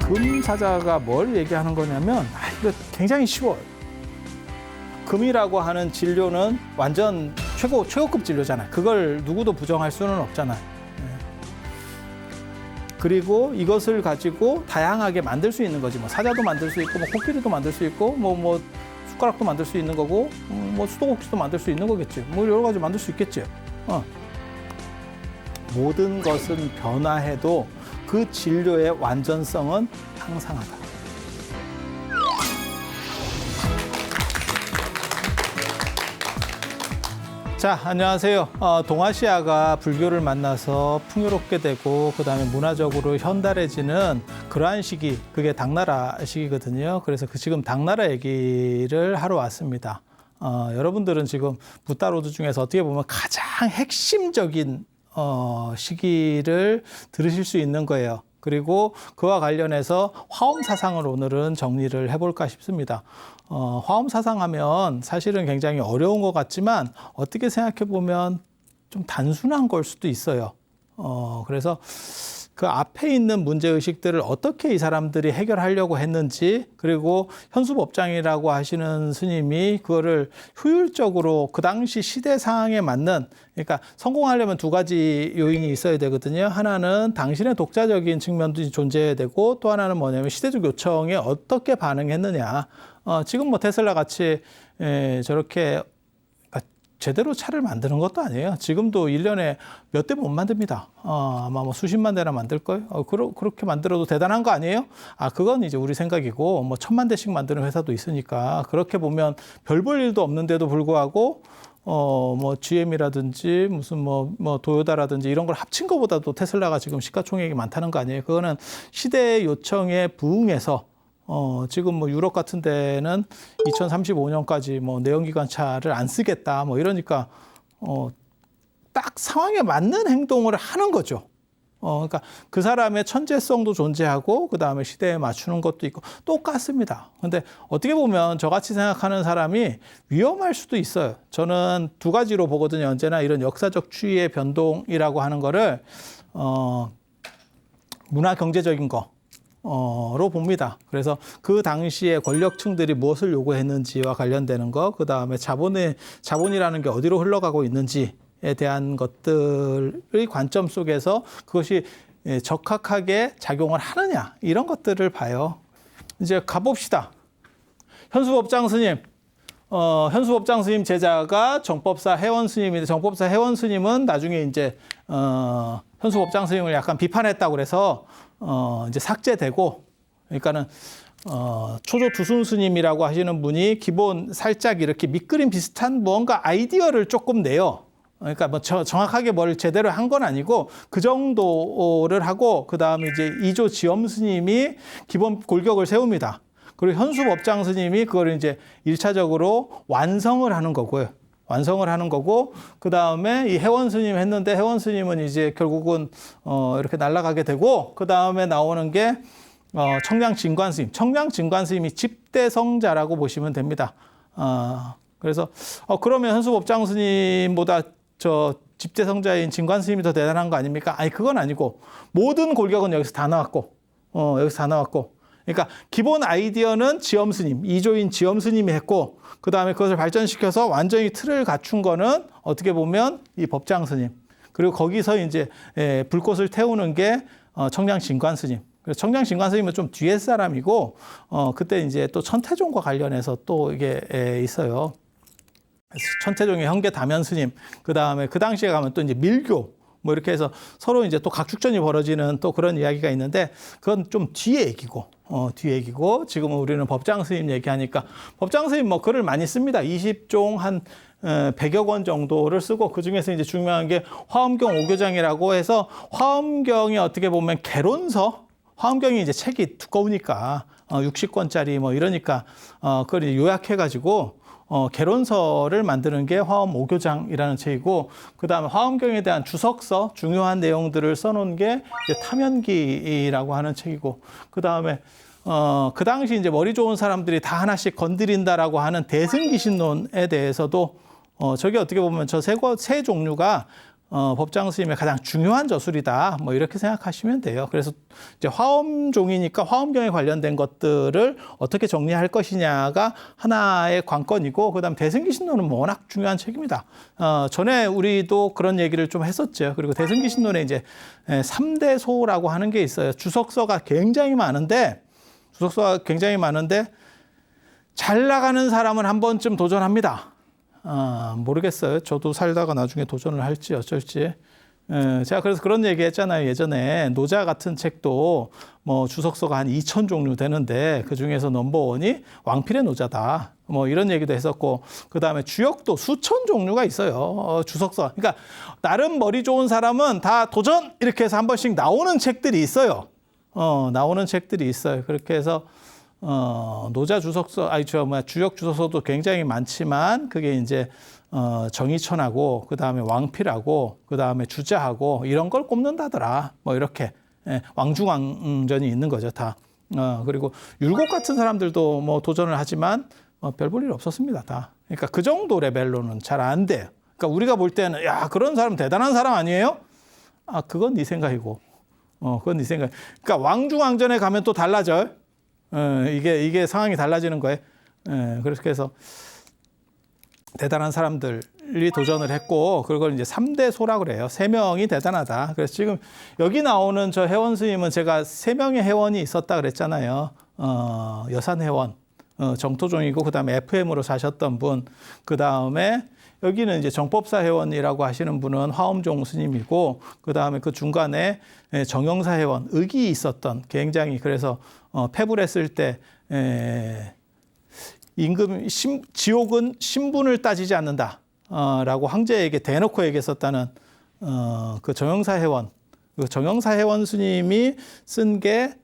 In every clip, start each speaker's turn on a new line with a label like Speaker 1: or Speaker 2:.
Speaker 1: 금사자가 뭘 얘기하는 거냐면 이거 굉장히 쉬워요. 금이라고 하는 진료는 완전 최고급 진료잖아요. 그걸 누구도 부정할 수는 없잖아요. 그리고 이것을 가지고 다양하게 만들 수 있는 거지. 뭐 사자도 만들 수 있고, 뭐 코끼리도 만들 수 있고, 뭐 숟가락도 만들 수 있는 거고, 뭐 수도꼭지도 만들 수 있는 거겠지. 뭐 여러 가지 만들 수 있겠지. 모든 것은 변화해도 그 진료의 완전성은 항상하다. 자, 안녕하세요. 동아시아가 불교를 만나서 풍요롭게 되고 그다음에 문화적으로 현달해지는 그러한 시기, 그게 당나라 시기거든요. 그래서 지금 당나라 얘기를 하러 왔습니다. 여러분들은 지금 붓다로드 중에서 어떻게 보면 가장 핵심적인 시기를 들으실 수 있는 거예요. 그리고 그와 관련해서 화엄 사상을 오늘은 정리를 해볼까 싶습니다. 화엄 사상하면 사실은 굉장히 어려운 것 같지만 어떻게 생각해 보면 좀 단순한 걸 수도 있어요. 그래서 그 앞에 있는 문제의식들을 어떻게 이 사람들이 해결하려고 했는지, 그리고 현수법장이라고 하시는 스님이 그거를 효율적으로 그 당시 시대 상황에 맞는, 그러니까 성공하려면 두 가지 요인이 있어야 되거든요. 하나는 당신의 독자적인 측면도 존재해야 되고, 또 하나는 뭐냐면 시대적 요청에 어떻게 반응했느냐. 지금 뭐 테슬라 같이 저렇게 제대로 차를 만드는 것도 아니에요. 지금도 1년에 몇 대 못 만듭니다. 아마 뭐 수십만 대나 만들 거예요. 그렇게 만들어도 대단한 거 아니에요? 그건 이제 우리 생각이고, 뭐 1000만 대씩 만드는 회사도 있으니까, 그렇게 보면 별 볼 일도 없는데도 불구하고, 뭐 GM이라든지 무슨 뭐 도요다라든지 이런 걸 합친 것보다도 테슬라가 지금 시가총액이 많다는 거 아니에요? 그거는 시대의 요청에 부응해서 지금 뭐 유럽 같은 데는 2035년까지 뭐 내연기관차를 안 쓰겠다 뭐 이러니까 딱 상황에 맞는 행동을 하는 거죠. 그러니까 그 사람의 천재성도 존재하고 그 다음에 시대에 맞추는 것도 있고 똑같습니다. 근데 어떻게 보면 저같이 생각하는 사람이 위험할 수도 있어요. 저는 두 가지로 보거든요. 언제나 이런 역사적 추이의 변동이라고 하는 거를 문화 경제적인 거 로 봅니다. 그래서 그 당시에 권력층들이 무엇을 요구했는지와 관련되는 거, 그 다음에 자본이라는 게 어디로 흘러가고 있는지에 대한 것들의 관점 속에서 그것이 적합하게 작용을 하느냐, 이런 것들을 봐요. 이제 가봅시다. 현수법장 스님. 현수법장 스님 제자가 정법사 해원 스님인데, 정법사 해원 스님은 나중에 이제 현수법장 스님을 약간 비판했다고 그래서 이제 삭제되고, 그러니까는 초조 두순 스님이라고 하시는 분이 기본 살짝 이렇게 밑그림 비슷한 뭔가 아이디어를 조금 내요. 그러니까 뭐 정확하게 뭘 제대로 한 건 아니고 그 정도를 하고, 그 다음에 이제 이조 지엄 스님이 기본 골격을 세웁니다. 그리고 현수법장 스님이 그걸 이제 1차적으로 완성을 하는 거고요. 완성을 하는 거고, 그 다음에 이 해원 스님 했는데, 해원 스님은 이제 결국은 이렇게 날아가게 되고, 그 다음에 나오는 게 청량 진관 스님. 청량 진관 스님이 집대성자라고 보시면 됩니다. 그래서 그러면 현수법장 스님보다 저 집대성자인 진관 스님이 더 대단한 거 아닙니까? 아니, 그건 아니고 모든 골격은 여기서 다 나왔고, 여기서 다 나왔고. 그러니까 기본 아이디어는 지엄 스님, 이조인 지엄 스님이 했고, 그 다음에 그것을 발전시켜서 완전히 틀을 갖춘 거는 어떻게 보면 이 법장 스님. 그리고 거기서 이제 불꽃을 태우는 게 청량 진관 스님. 그래서 청량 진관 스님은 좀 뒤에 사람이고, 그때 이제 또 천태종과 관련해서 또 이게 있어요. 천태종의 형제 다면 스님. 그 다음에 그 당시에 가면 또 이제 밀교. 뭐 이렇게 해서 서로 이제 또 각축전이 벌어지는 또 그런 이야기가 있는데, 그건 좀 뒤에 얘기고, 뒤에 얘기고, 지금은 우리는 법장 스님 얘기하니까, 법장 스님 뭐 글을 많이 씁니다. 20종 한 100여 권 정도를 쓰고, 그 중에서 이제 중요한 게 화엄경 오교장이라고 해서, 화엄경이 어떻게 보면 개론서, 화엄경이 이제 책이 두꺼우니까 60권짜리 뭐 이러니까 그걸 이제 요약해가지고 개론서를 만드는 게 화엄 오교장이라는 책이고, 그 다음에 화엄경에 대한 주석서, 중요한 내용들을 써놓은 게 이제 탐연기라고 하는 책이고, 그 다음에 그 당시 이제 머리 좋은 사람들이 다 하나씩 건드린다라고 하는 대승기신론에 대해서도 저게 어떻게 보면 저 세 종류가 법장 스님의 가장 중요한 저술이다. 뭐 이렇게 생각하시면 돼요. 그래서 이제 화엄종이니까 화엄경에 관련된 것들을 어떻게 정리할 것이냐가 하나의 관건이고, 그다음 대승기신론은 뭐 워낙 중요한 책입니다. 전에 우리도 그런 얘기를 좀 했었죠. 그리고 대승기신론에 이제 3대소라고 하는 게 있어요. 주석서가 굉장히 많은데 잘 나가는 사람은 한 번쯤 도전합니다. 모르겠어요. 저도 살다가 나중에 도전을 할지 어쩔지. 제가 그래서 그런 얘기 했잖아요. 예전에 노자 같은 책도 뭐 주석서가 한 2,000종류 되는데 그 중에서 넘버원이 왕필의 노자다. 뭐 이런 얘기도 했었고, 그 다음에 주역도 수천 종류가 있어요. 주석서. 그러니까 나름 머리 좋은 사람은 다 도전! 이렇게 해서 한 번씩 나오는 책들이 있어요. 그렇게 해서 노자 주석서, 주역 주석서도 굉장히 많지만, 그게 이제, 정의천하고, 그 다음에 왕필하고, 그 다음에 주자하고, 이런 걸 꼽는다더라. 뭐, 이렇게, 왕중왕전이 있는 거죠, 다. 그리고 율곡 같은 사람들도 뭐 도전을 하지만, 별 볼 일 없었습니다, 다. 그러니까 그 정도 레벨로는 잘 안 돼요. 그러니까 우리가 볼 때는, 야, 그런 사람 대단한 사람 아니에요? 그건 네 생각이고. 그건 네 생각. 그러니까 왕중왕전에 가면 또 달라져요. 이게 상황이 달라지는 거예요. 그렇게 해서 대단한 사람들이 도전을 했고, 그걸 이제 3대소라고 그래요. 3명이 대단하다. 그래서 지금 여기 나오는 저 회원 스님은 제가 3명의 회원이 있었다 그랬잖아요. 여산회원, 정토종이고, 그 다음에 FM으로 사셨던 분, 그 다음에 여기는 이제 정법사 회원이라고 하시는 분은 화엄종 스님이고, 그 다음에 그 중간에 정영사 회원, 의기 있었던, 굉장히 그래서 패불했을 때 임금 지옥은 신분을 따지지 않는다 라고 황제에게 대놓고 얘기했었다는 그 정영사 회원, 그 정영사 회원 스님이 쓴 게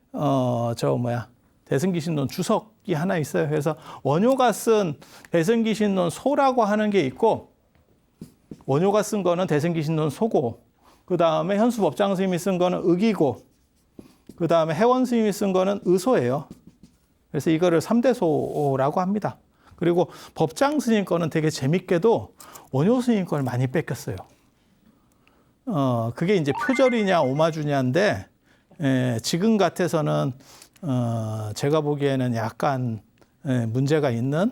Speaker 1: 대승기신론 주석이 하나 있어요. 그래서 원효가 쓴 대승기신론 소라고 하는 게 있고, 원효가 쓴 거는 대승기신론 소고, 그 다음에 현수법장 스님이 쓴 거는 의기고, 그 다음에 해원 스님이 쓴 거는 의소예요. 그래서 이거를 3대소라고 합니다. 그리고 법장 스님 거는 되게 재밌게도 원효 스님 걸 많이 뺏겼어요. 그게 이제 표절이냐 오마주냐인데, 지금 같아서는 제가 보기에는 약간 문제가 있는,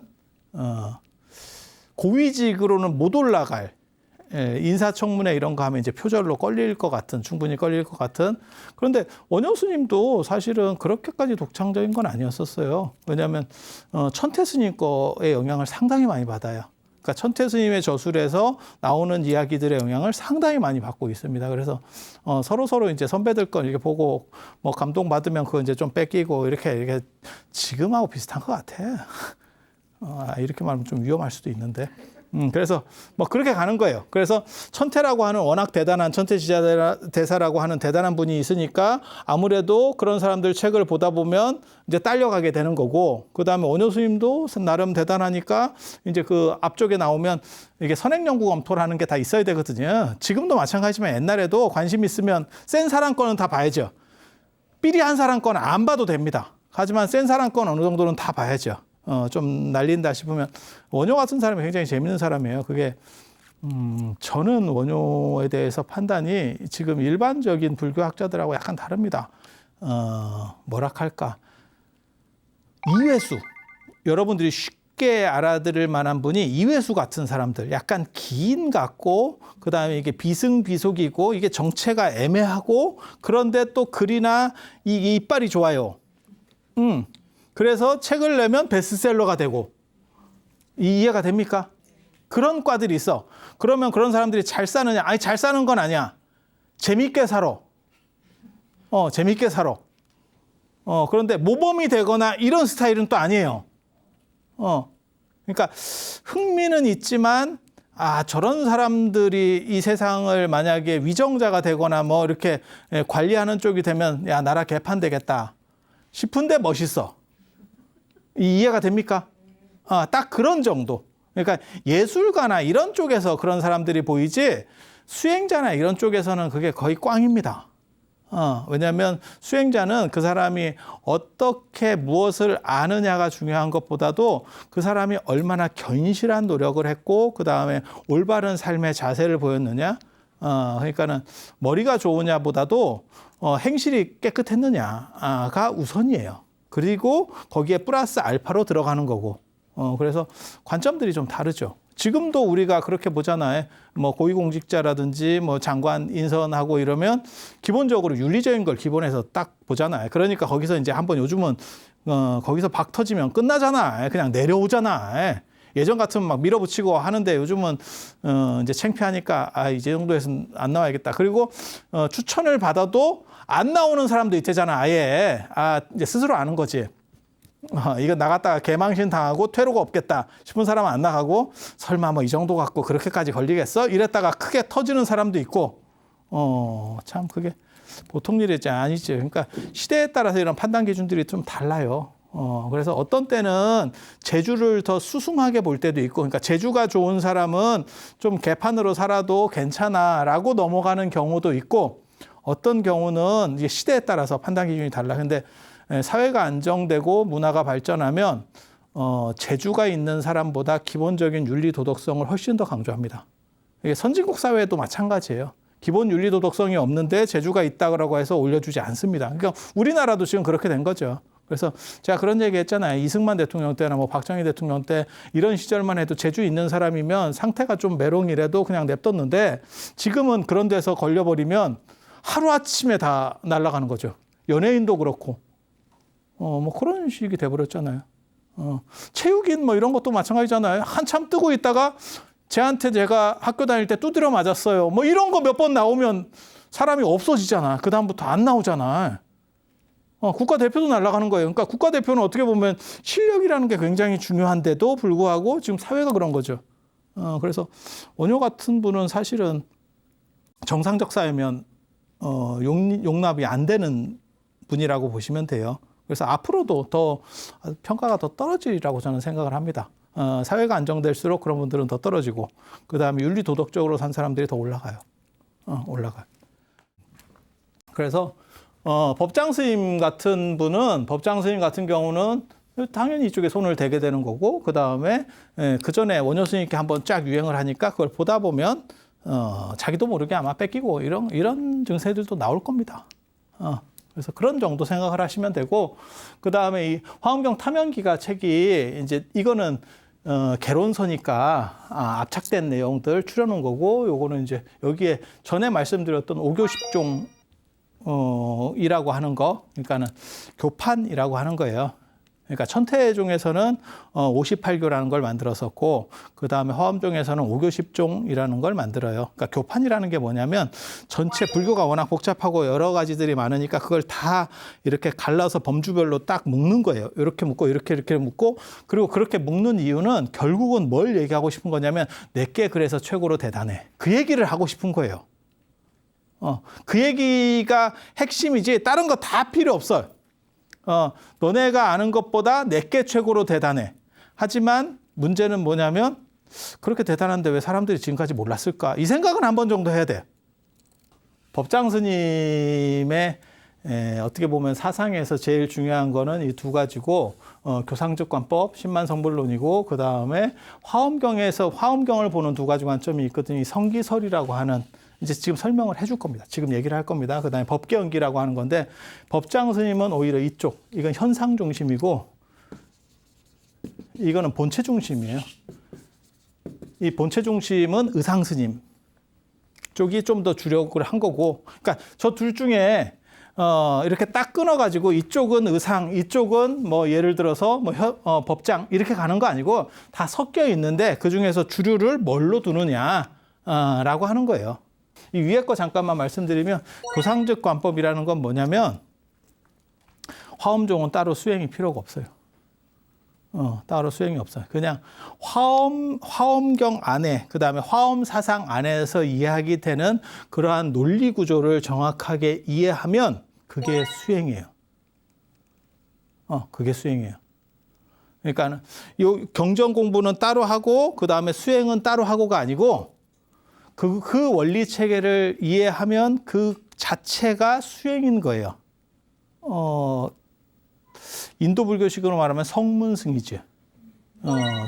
Speaker 1: 고위직으로는 못 올라갈, 인사청문회 이런 거 하면 이제 표절로 걸릴 것 같은, 충분히 걸릴 것 같은. 그런데 원효 스님도 사실은 그렇게까지 독창적인 건 아니었었어요. 왜냐하면 천태 스님 거의 영향을 상당히 많이 받아요. 그러니까 천태 스님의 저술에서 나오는 이야기들의 영향을 상당히 많이 받고 있습니다. 그래서 서로 이제 선배들 건 이렇게 보고 뭐 감동 받으면 그거 이제 좀 뺏기고 이렇게 지금하고 비슷한 것 같아. 이렇게 말하면 좀 위험할 수도 있는데. 그래서 뭐 그렇게 가는 거예요. 그래서 천태라고 하는 워낙 대단한, 천태지자대사라고 하는 대단한 분이 있으니까 아무래도 그런 사람들 책을 보다 보면 이제 딸려가게 되는 거고, 그 다음에 원효 스님도 나름 대단하니까 이제 그 앞쪽에 나오면 이게 선행연구 검토라는 게 다 있어야 되거든요. 지금도 마찬가지지만 옛날에도 관심 있으면 센 사람 거는 다 봐야죠. 삐리한 사람 거는 안 봐도 됩니다. 하지만 센 사람 건 어느 정도는 다 봐야죠. 좀 날린다 싶으면. 원효 같은 사람이 굉장히 재밌는 사람이에요. 그게 저는 원효에 대해서 판단이 지금 일반적인 불교학자들하고 약간 다릅니다. 뭐라 할까, 이회수, 여러분들이 쉽게 알아들을 만한 분이 이회수 같은 사람들, 약간 기인 같고, 그 다음에 이게 비승비속이고, 이게 정체가 애매하고, 그런데 또 글이나 이 이빨이 좋아요. 그래서 책을 내면 베스트셀러가 되고. 이해가 됩니까? 그런 과들이 있어. 그러면 그런 사람들이 잘 사느냐? 아니, 잘 사는 건 아니야. 재밌게 살아. 재밌게 살아. 그런데 모범이 되거나 이런 스타일은 또 아니에요. 그러니까 흥미는 있지만, 저런 사람들이 이 세상을 만약에 위정자가 되거나 뭐 이렇게 관리하는 쪽이 되면, 야, 나라 개판되겠다 싶은데 멋있어. 이해가 됩니까? 딱 그런 정도. 그러니까 예술가나 이런 쪽에서 그런 사람들이 보이지, 수행자나 이런 쪽에서는 그게 거의 꽝입니다. 왜냐하면 수행자는 그 사람이 어떻게 무엇을 아느냐가 중요한 것보다도 그 사람이 얼마나 견실한 노력을 했고, 그 다음에 올바른 삶의 자세를 보였느냐, 그러니까는 머리가 좋으냐보다도 행실이 깨끗했느냐가 우선이에요. 그리고 거기에 플러스 알파로 들어가는 거고. 그래서 관점들이 좀 다르죠. 지금도 우리가 그렇게 보잖아요. 뭐 고위공직자라든지 뭐 장관 인선하고 이러면 기본적으로 윤리적인 걸 기본에서 딱 보잖아요. 그러니까 거기서 이제 한번 요즘은 거기서 박 터지면 끝나잖아. 그냥 내려오잖아. 예전 같으면 막 밀어붙이고 하는데 요즘은 이제 창피하니까 이 정도에서는 안 나와야겠다. 그리고 추천을 받아도 안 나오는 사람도 있대잖아. 아예 이제 스스로 아는 거지. 이거 나갔다가 개망신 당하고 퇴로가 없겠다 싶은 사람은 안 나가고 설마 뭐 이 정도 갖고 그렇게까지 걸리겠어? 이랬다가 크게 터지는 사람도 있고 참 그게 보통 일이 아니죠. 그러니까 시대에 따라서 이런 판단 기준들이 좀 달라요. 그래서 어떤 때는 재주를 더 수승하게 볼 때도 있고, 그러니까 재주가 좋은 사람은 좀 개판으로 살아도 괜찮아라고 넘어가는 경우도 있고, 어떤 경우는 이제 시대에 따라서 판단 기준이 달라. 근데 사회가 안정되고 문화가 발전하면 재주가 있는 사람보다 기본적인 윤리 도덕성을 훨씬 더 강조합니다. 이게 선진국 사회도 마찬가지예요. 기본 윤리 도덕성이 없는데 재주가 있다고 해서 올려주지 않습니다. 그러니까 우리나라도 지금 그렇게 된 거죠. 그래서 제가 그런 얘기 했잖아요. 이승만 대통령 때나 뭐 박정희 대통령 때 이런 시절만 해도 재주 있는 사람이면 상태가 좀 메롱이라도 그냥 냅뒀는데 지금은 그런 데서 걸려버리면 하루아침에 다 날아가는 거죠. 연예인도 그렇고. 뭐 그런 식이 돼버렸잖아요. 체육인 뭐 이런 것도 마찬가지잖아요. 한참 뜨고 있다가 쟤한테 제가 학교 다닐 때 두드려 맞았어요. 뭐 이런 거 몇 번 나오면 사람이 없어지잖아. 그다음부터 안 나오잖아. 국가대표도 날아가는 거예요. 그러니까 국가대표는 어떻게 보면 실력이라는 게 굉장히 중요한데도 불구하고 지금 사회가 그런 거죠. 그래서 원효 같은 분은 사실은 정상적 사회면 용납이 안 되는 분이라고 보시면 돼요. 그래서 앞으로도 더 평가가 더 떨어지리라고 저는 생각을 합니다. 사회가 안정될수록 그런 분들은 더 떨어지고 그다음에 윤리 도덕적으로 산 사람들이 더 올라가요. 올라가요. 그래서 법장 스님 같은 경우는 당연히 이쪽에 손을 대게 되는 거고 그다음에 그 전에 원효 스님께 한번 쫙 유행을 하니까 그걸 보다 보면 자기도 모르게 아마 뺏기고 이런 증세들도 나올 겁니다. 그래서 그런 정도 생각을 하시면 되고 그다음에 이 화엄경 탐연기가 책이 이제 이거는 개론서니까 압착된 내용들 추려놓은 거고 요거는 이제 여기에 전에 말씀드렸던 오교십종 이라고 하는 거, 그러니까는 교판이라고 하는 거예요. 그러니까 천태종에서는 58교라는 걸 만들었었고, 그 다음에 화엄종에서는 5교10종이라는 걸 만들어요. 그러니까 교판이라는 게 뭐냐면 전체 불교가 워낙 복잡하고 여러 가지들이 많으니까 그걸 다 이렇게 갈라서 범주별로 딱 묶는 거예요. 이렇게 묶고 이렇게 묶고 그리고 그렇게 묶는 이유는 결국은 뭘 얘기하고 싶은 거냐면 내게 그래서 최고로 대단해. 그 얘기를 하고 싶은 거예요. 그 얘기가 핵심이지 다른 거 다 필요 없어요. 너네가 아는 것보다 내게 최고로 대단해. 하지만 문제는 뭐냐면 그렇게 대단한데 왜 사람들이 지금까지 몰랐을까? 이 생각은 한 번 정도 해야 돼. 법장 스님의 어떻게 보면 사상에서 제일 중요한 거는 이 두 가지고 교상특관법, 신만성불론이고 그 다음에 화엄경을 보는 두 가지 관점이 있거든요. 이 성기설이라고 하는 이제 지금 설명을 해줄 겁니다. 지금 얘기를 할 겁니다. 그 다음에 법계연기라고 하는 건데 법장 스님은 오히려 이쪽, 이건 현상 중심이고 이거는 본체 중심이에요. 이 본체 중심은 의상 스님 쪽이 좀 더 주력을 한 거고, 그러니까 저 둘 중에 이렇게 딱 끊어가지고 이쪽은 의상, 이쪽은 뭐 예를 들어서 뭐 법장 이렇게 가는 거 아니고 다 섞여 있는데 그 중에서 주류를 뭘로 두느냐라고 하는 거예요. 이 위에 거 잠깐만 말씀드리면 교상특관법이라는 건 뭐냐면 화엄종은 따로 수행이 필요가 없어요. 따로 수행이 없어요. 그냥 화엄경 안에 그다음에 화엄 사상 안에서 이해하게 되는 그러한 논리 구조를 정확하게 이해하면 그게 수행이에요. 그게 수행이에요. 그러니까 요 경전 공부는 따로 하고 그다음에 수행은 따로 하고가 아니고 그 원리 체계를 이해하면 그 자체가 수행인 거예요. 인도 불교식으로 말하면 성문승이죠.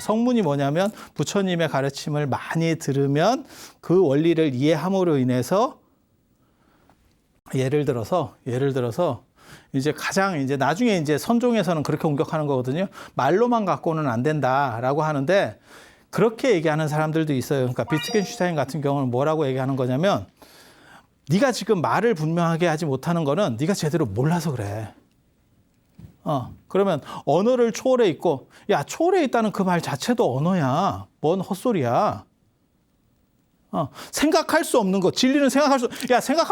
Speaker 1: 성문이 뭐냐면 부처님의 가르침을 많이 들으면 그 원리를 이해함으로 인해서 예를 들어서 이제 가장 이제 나중에 이제 선종에서는 그렇게 공격하는 거거든요. 말로만 갖고는 안 된다라고 하는데 그렇게 얘기하는 사람들도 있어요. 그러니까 비트겐슈타인 같은 경우는 뭐라고 얘기하는 거냐면 네가 지금 말을 분명하게 하지 못하는 거는 네가 제대로 몰라서 그래. 그러면 언어를 초월해 있고, 야, 초월해 있다는 그 말 자체도 언어야. 뭔 헛소리야. 생각할 수 없는 거, 진리는 생각할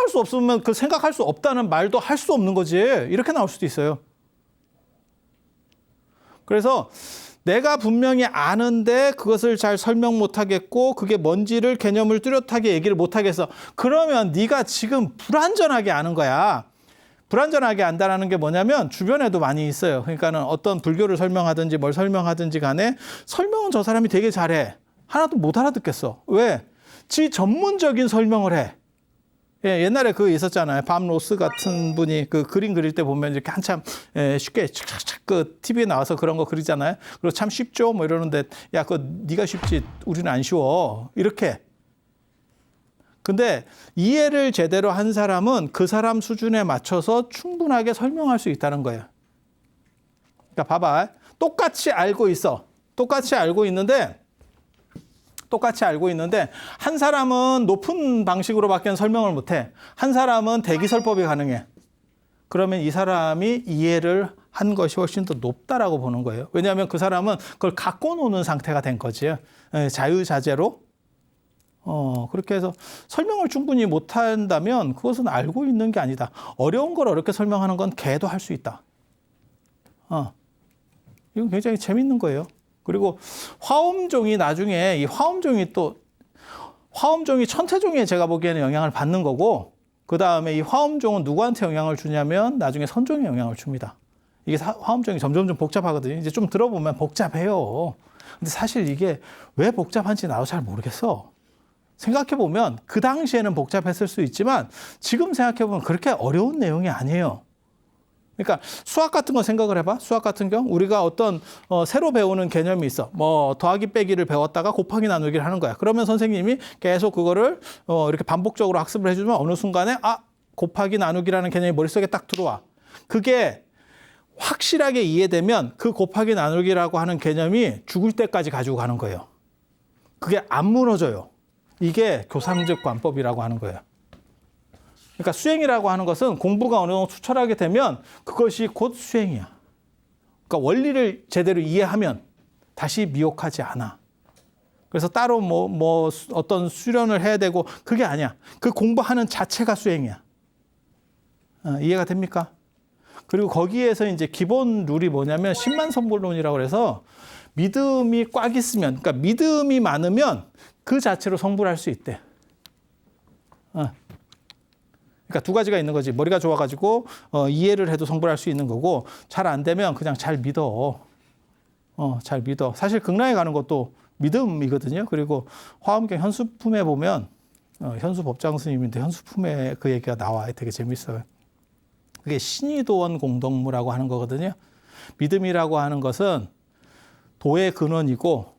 Speaker 1: 수 없으면 그 생각할 수 없다는 말도 할 수 없는 거지. 이렇게 나올 수도 있어요. 그래서 내가 분명히 아는데 그것을 잘 설명 못 하겠고, 그게 뭔지를 개념을 뚜렷하게 얘기를 못 하겠어. 그러면 네가 지금 불완전하게 아는 거야. 불완전하게 안다라는 게 뭐냐면 주변에도 많이 있어요. 그러니까는 어떤 불교를 설명하든지 뭘 설명하든지 간에 설명은 저 사람이 되게 잘해. 하나도 못 알아듣겠어. 왜? 지 전문적인 설명을 해. 예, 옛날에 그 있었잖아요. 밤 로스 같은 분이 그 그림 그릴 때 보면 이렇게 한참 쉽게 착착착 그 TV에 나와서 그런 거 그리잖아요. 그리고 참 쉽죠? 뭐 이러는데 야, 그거 네가 쉽지 우리는 안 쉬워. 이렇게. 근데 이해를 제대로 한 사람은 그 사람 수준에 맞춰서 충분하게 설명할 수 있다는 거예요. 그러니까 봐봐. 똑같이 알고 있어. 똑같이 알고 있는데 한 사람은 높은 방식으로밖에 설명을 못해. 한 사람은 대기설법이 가능해. 그러면 이 사람이 이해를 한 것이 훨씬 더 높다라고 보는 거예요. 왜냐하면 그 사람은 그걸 갖고 노는 상태가 된 거지. 자유자재로. 그렇게 해서 설명을 충분히 못한다면 그것은 알고 있는 게 아니다. 어려운 걸 어렵게 설명하는 건 개도 할 수 있다. 이건 굉장히 재밌는 거예요. 그리고 화엄종이 나중에 이 화엄종이 천태종에 제가 보기에는 영향을 받는 거고, 그 다음에 이 화엄종은 누구한테 영향을 주냐면 나중에 선종에 영향을 줍니다. 이게 화엄종이 점점 복잡하거든요. 이제 좀 들어보면 복잡해요. 근데 사실 이게 왜 복잡한지 나도 잘 모르겠어. 생각해보면 그 당시에는 복잡했을 수 있지만 지금 생각해보면 그렇게 어려운 내용이 아니에요. 그러니까 수학 같은 거 생각을 해봐. 수학 같은 경우 우리가 어떤 새로 배우는 개념이 있어. 뭐 더하기 빼기를 배웠다가 곱하기 나누기를 하는 거야. 그러면 선생님이 계속 그거를 이렇게 반복적으로 학습을 해주면 어느 순간에 곱하기 나누기라는 개념이 머릿속에 딱 들어와. 그게 확실하게 이해되면 그 곱하기 나누기라고 하는 개념이 죽을 때까지 가지고 가는 거예요. 그게 안 무너져요. 이게 교상적 관법이라고 하는 거예요. 그러니까 수행이라고 하는 것은 공부가 어느 정도 투철하게 되면 그것이 곧 수행이야. 그러니까 원리를 제대로 이해하면 다시 미혹하지 않아. 그래서 따로 어떤 수련을 해야 되고 그게 아니야. 그 공부하는 자체가 수행이야. 이해가 됩니까? 그리고 거기에서 이제 기본 룰이 뭐냐면 십만성불론이라고 해서 믿음이 꽉 있으면, 그러니까 믿음이 많으면 그 자체로 성불할 수 있대. 그러니까 두 가지가 있는 거지. 머리가 좋아가지고 이해를 해도 성불할 수 있는 거고, 잘 안 되면 그냥 잘 믿어. 잘 믿어. 사실 극락에 가는 것도 믿음이거든요. 그리고 화엄경 현수품에 보면 현수법장 스님인데 현수품에 그 얘기가 나와요. 되게 재밌어요. 그게 신의도원 공덕무라고 하는 거거든요. 믿음이라고 하는 것은 도의 근원이고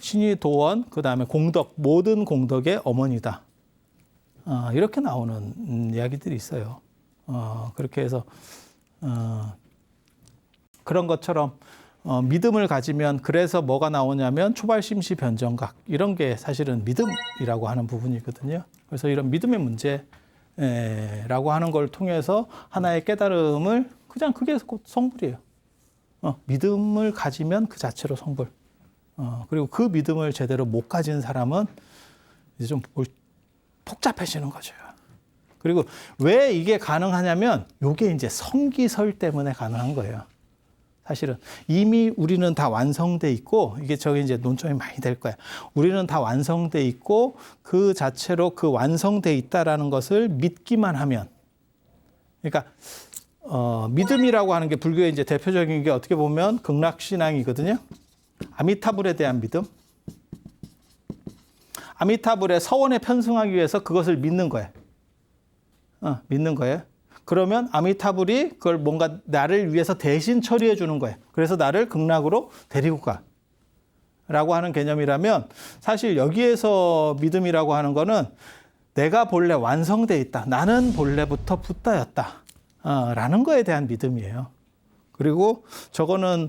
Speaker 1: 신의도원, 그 다음에 공덕, 모든 공덕의 어머니다. 이렇게 나오는 이야기들이 있어요. 그렇게 해서 그런 것처럼 믿음을 가지면 그래서 뭐가 나오냐면 초발심시 변정각, 이런 게 사실은 믿음이라고 하는 부분이거든요. 그래서 이런 믿음의 문제라고 하는 걸 통해서 하나의 깨달음을, 그냥 그게 곧 성불이에요. 믿음을 가지면 그 자체로 성불. 그리고 그 믿음을 제대로 못 가진 사람은 이제 좀 복잡해지는 거죠. 그리고 왜 이게 가능하냐면 이게 이제 성기설 때문에 가능한 거예요. 사실은 이미 우리는 다 완성돼 있고, 이게 저기 이제 논점이 많이 될 거야. 우리는 다 완성돼 있고 그 자체로 그 완성돼 있다라는 것을 믿기만 하면, 그러니까 믿음이라고 하는 게 불교의 이제 대표적인 게 어떻게 보면 극락신앙이거든요. 아미타불에 대한 믿음. 아미타불의 서원에 편승하기 위해서 그것을 믿는 거예요. 믿는 거예요. 그러면 아미타불이 그걸 뭔가 나를 위해서 대신 처리해 주는 거예요. 그래서 나를 극락으로 데리고 가. 라고 하는 개념이라면 사실 여기에서 믿음이라고 하는 거는 내가 본래 완성돼 있다. 나는 본래부터 붓다였다. 라는 거에 대한 믿음이에요. 그리고 저거는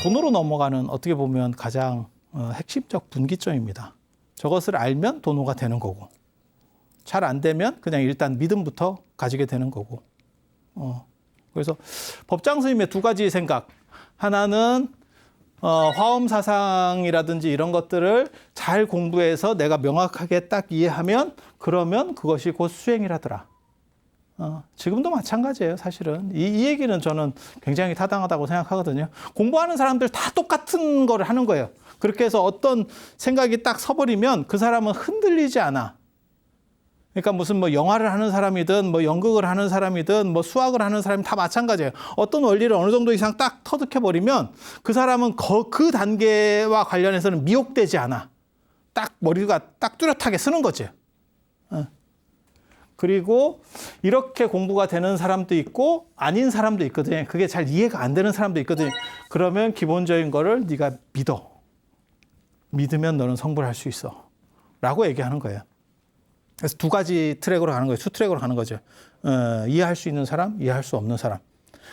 Speaker 1: 돈으로 넘어가는 어떻게 보면 가장 핵심적 분기점입니다. 저것을 알면 돈호가 되는 거고 잘 안 되면 그냥 일단 믿음부터 가지게 되는 거고. 그래서 법장 스님의 두 가지 생각. 하나는 화엄 사상이라든지 이런 것들을 잘 공부해서 내가 명확하게 딱 이해하면 그러면 그것이 곧 수행이라더라. 지금도 마찬가지예요, 사실은. 이 얘기는 저는 굉장히 타당하다고 생각하거든요. 공부하는 사람들 다 똑같은 거를 하는 거예요. 그렇게 해서 어떤 생각이 딱 서버리면 그 사람은 흔들리지 않아. 그러니까 무슨 뭐 영화를 하는 사람이든 뭐 연극을 하는 사람이든 뭐 수학을 하는 사람이 다 마찬가지예요. 어떤 원리를 어느 정도 이상 딱 터득해버리면 그 사람은 그 단계와 관련해서는 미혹되지 않아. 딱 머리가 딱 뚜렷하게 쓰는 거지. 그리고 이렇게 공부가 되는 사람도 있고 아닌 사람도 있거든요. 그게 잘 이해가 안 되는 사람도 있거든요. 그러면 기본적인 거를 네가 믿어. 믿으면 너는 성불할 수 있어. 라고 얘기하는 거예요. 그래서 두 가지 트랙으로 가는 거예요. 투 트랙으로 가는 거죠. 이해할 수 있는 사람, 이해할 수 없는 사람.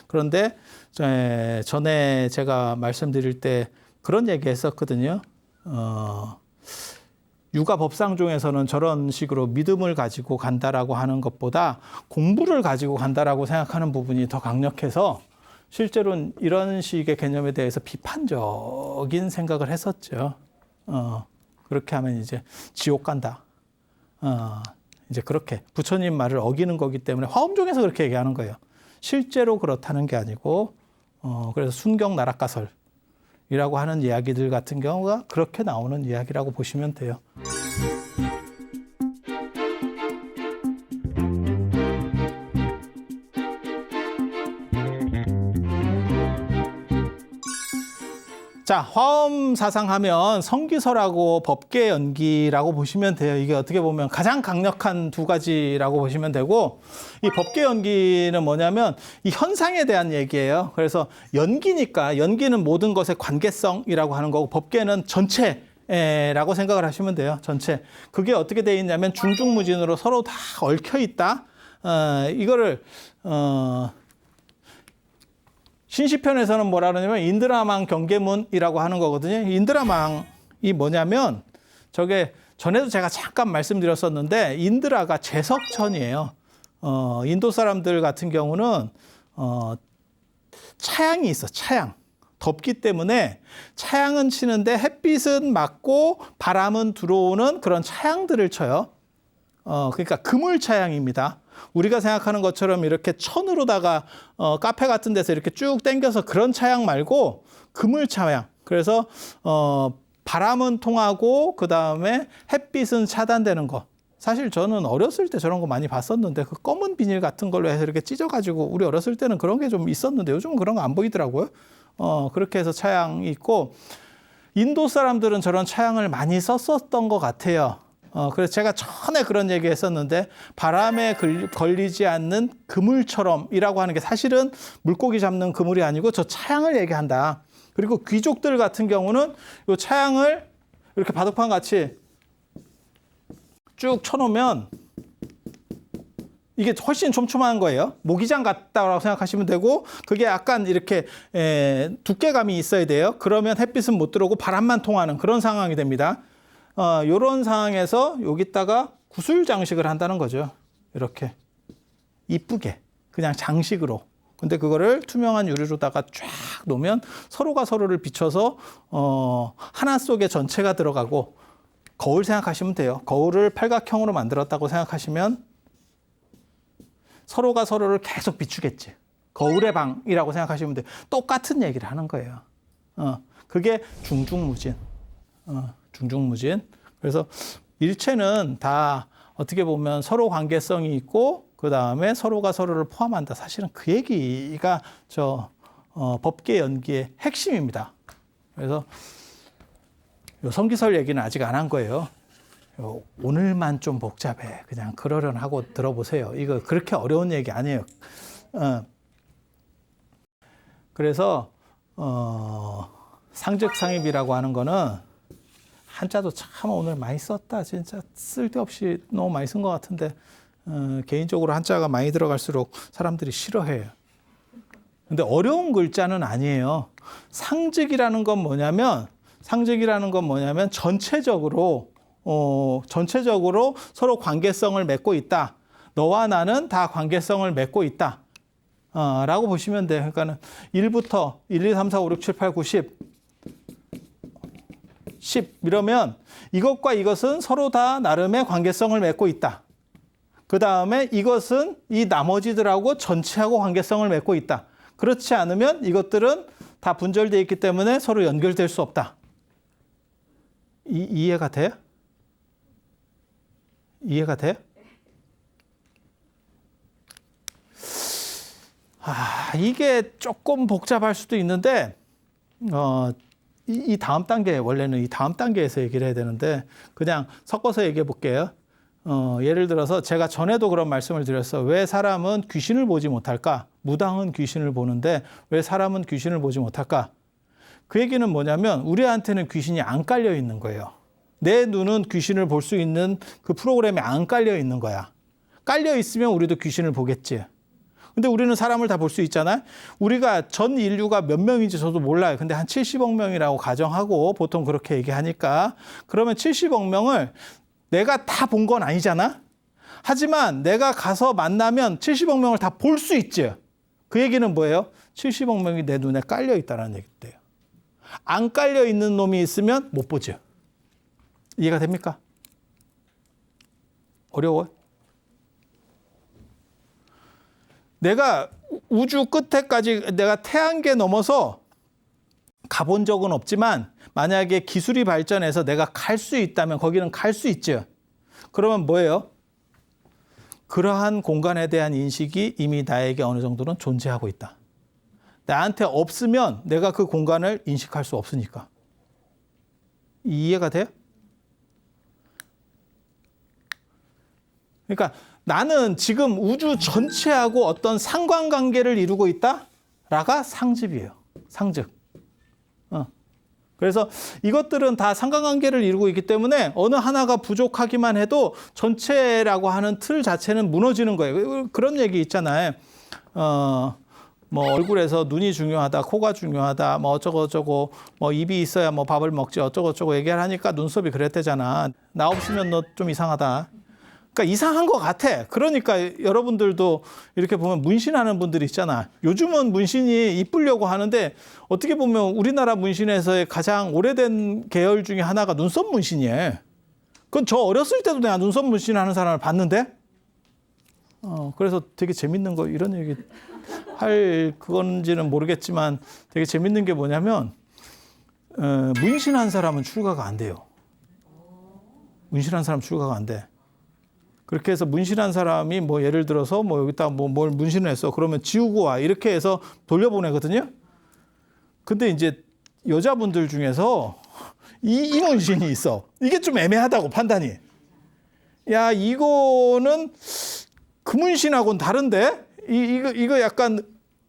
Speaker 1: 그런데 전에 제가 말씀드릴 때 그런 얘기 했었거든요. 육아 법상중에서는 저런 식으로 믿음을 가지고 간다라고 하는 것보다 공부를 가지고 간다라고 생각하는 부분이 더 강력해서 실제로는 이런 식의 개념에 대해서 비판적인 생각을 했었죠. 그렇게 하면 이제 지옥 간다. 이제 그렇게 부처님 말을 어기는 거기 때문에 화엄종에서 그렇게 얘기하는 거예요. 실제로 그렇다는 게 아니고 그래서 순경 나락가설이라고 하는 이야기들 같은 경우가 그렇게 나오는 이야기라고 보시면 돼요. 자, 화엄 사상하면 성기설하고 법계연기라고 보시면 돼요. 이게 어떻게 보면 가장 강력한 두 가지라고 보시면 되고, 이 법계연기는 뭐냐면 이 현상에 대한 얘기예요. 그래서 연기니까 연기는 모든 것의 관계성이라고 하는 거고, 법계는 전체라고 생각을 하시면 돼요. 전체. 그게 어떻게 되어 있냐면 중중무진으로 서로 다 얽혀 있다. 이거를 신시편에서는 뭐라 그러냐면 인드라망 경계문이라고 하는 거거든요. 인드라망이 뭐냐면 저게 전에도 제가 잠깐 말씀드렸었는데 인드라가 제석천이에요. 인도 사람들 같은 경우는 차양이 있어. 차양. 덥기 때문에 차양은 치는데 햇빛은 맞고 바람은 들어오는 그런 차양들을 쳐요. 그러니까 그물차양입니다. 우리가 생각하는 것처럼 이렇게 천으로다가 카페 같은 데서 이렇게 쭉 당겨서 그런 차양 말고 그물차양. 그래서 바람은 통하고 그다음에 햇빛은 차단되는 거. 사실 저는 어렸을 때 저런 거 많이 봤었는데 그 검은 비닐 같은 걸로 해서 이렇게 찢어가지고 우리 어렸을 때는 그런 게 좀 있었는데 요즘은 그런 거 안 보이더라고요. 그렇게 해서 차양이 있고 인도 사람들은 저런 차양을 많이 썼었던 것 같아요. 그래서 제가 전에 그런 얘기 했었는데 바람에 걸리지 않는 그물처럼이라고 하는 게 사실은 물고기 잡는 그물이 아니고 저 차양을 얘기한다. 그리고 귀족들 같은 경우는 이 차양을 이렇게 바둑판 같이 쭉 쳐놓으면 이게 훨씬 촘촘한 거예요. 모기장 같다고 생각하시면 되고 그게 약간 이렇게 두께감이 있어야 돼요. 그러면 햇빛은 못 들어오고 바람만 통하는 그런 상황이 됩니다. 요런 상황에서 여기다가 구슬 장식을 한다는 거죠. 이렇게 이쁘게 그냥 장식으로. 근데 그거를 투명한 유리로다가 쫙 놓으면 서로가 서로를 비춰서 하나 속에 전체가 들어가고 거울 생각하시면 돼요. 거울을 팔각형으로 만들었다고 생각하시면 서로가 서로를 계속 비추겠지. 거울의 방이라고 생각하시면 돼요. 똑같은 얘기를 하는 거예요. 그게 중중무진. 중중무진. 그래서 일체는 다 어떻게 보면 서로 관계성이 있고 그 다음에 서로가 서로를 포함한다. 사실은 그 얘기가 법계 연기의 핵심입니다. 그래서 요 성기설 얘기는 아직 안 한 거예요. 오늘만 좀 복잡해. 그냥 그러려하고 들어보세요. 이거 그렇게 어려운 얘기 아니에요. 그래서 상즉상입이라고 하는 거는 한자도 참 오늘 많이 썼다. 진짜 쓸데없이 너무 많이 쓴 것 같은데 개인적으로 한자가 많이 들어갈수록 사람들이 싫어해요. 근데 어려운 글자는 아니에요. 상즉이라는 건 뭐냐면 전체적으로 서로 관계성을 맺고 있다. 너와 나는 다 관계성을 맺고 있다. 라고 보시면 돼요. 그러니까는 1부터 1, 2, 3, 4, 5, 6, 7, 8, 9, 10 이러면 이것과 이것은 서로 다 나름의 관계성을 맺고 있다. 그 다음에 이것은 이 나머지들하고 전체하고 관계성을 맺고 있다. 그렇지 않으면 이것들은 다 분절되어 있기 때문에 서로 연결될 수 없다. 이해가 돼요? 이해가 돼요? 이게 조금 복잡할 수도 있는데 이 다음 단계, 원래는 이 다음 단계에서 얘기를 해야 되는데 그냥 섞어서 얘기해 볼게요. 예를 들어서 제가 전에도 그런 말씀을 드렸어요. 왜 사람은 귀신을 보지 못할까? 무당은 귀신을 보는데 왜 사람은 귀신을 보지 못할까? 그 얘기는 뭐냐면 우리한테는 귀신이 안 깔려 있는 거예요. 내 눈은 귀신을 볼 수 있는 그 프로그램에 안 깔려 있는 거야. 깔려 있으면 우리도 귀신을 보겠지. 근데 우리는 사람을 다 볼 수 있잖아요. 우리가 전 인류가 몇 명인지 저도 몰라요. 근데 한 70억 명이라고 가정하고 보통 그렇게 얘기하니까 그러면 70억 명을 내가 다 본 건 아니잖아. 하지만 내가 가서 만나면 70억 명을 다 볼 수 있지. 그 얘기는 뭐예요? 70억 명이 내 눈에 깔려 있다는 얘기예요. 안 깔려 있는 놈이 있으면 못 보죠. 이해가 됩니까? 어려워요? 내가 우주 끝에까지 내가 태양계 넘어서 가본 적은 없지만 만약에 기술이 발전해서 내가 갈 수 있다면 거기는 갈 수 있죠. 그러면 뭐예요? 그러한 공간에 대한 인식이 이미 나에게 어느 정도는 존재하고 있다. 나한테 없으면 내가 그 공간을 인식할 수 없으니까. 이해가 돼요? 그러니까 나는 지금 우주 전체하고 어떤 상관관계를 이루고 있다라가 상집이에요. 상즉. 그래서 이것들은 다 상관관계를 이루고 있기 때문에 어느 하나가 부족하기만 해도 전체라고 하는 틀 자체는 무너지는 거예요. 그런 얘기 있잖아요. 뭐 얼굴에서 눈이 중요하다, 코가 중요하다, 뭐 어쩌고저쩌고, 뭐 입이 있어야 뭐 밥을 먹지 어쩌고저쩌고 얘기를 하니까 눈썹이 그랬대잖아. 나 없으면 너 좀 이상하다. 그러니까 이상한 것 같아. 그러니까 여러분들도 이렇게 보면 문신하는 분들이 있잖아. 요즘은 문신이 이쁘려고 하는데 어떻게 보면 우리나라 문신에서의 가장 오래된 계열 중에 하나가 눈썹 문신이에요. 그건 저 어렸을 때도 내가 눈썹 문신하는 사람을 봤는데 그래서 되게 재밌는 거 이런 얘기 할 그건지는 모르겠지만 되게 재밌는 게 뭐냐면 문신한 사람은 출가가 안 돼요. 문신한 사람 출가가 안 돼. 그렇게 해서 문신한 사람이 뭐 예를 들어서 뭐 여기다 뭐 뭘 문신을 했어. 그러면 지우고 와. 이렇게 해서 돌려보내거든요. 근데 이제 여자분들 중에서 이 문신이 있어. 이게 좀 애매하다고 판단이. 야, 이거는 그 문신하고는 다른데? 이거 약간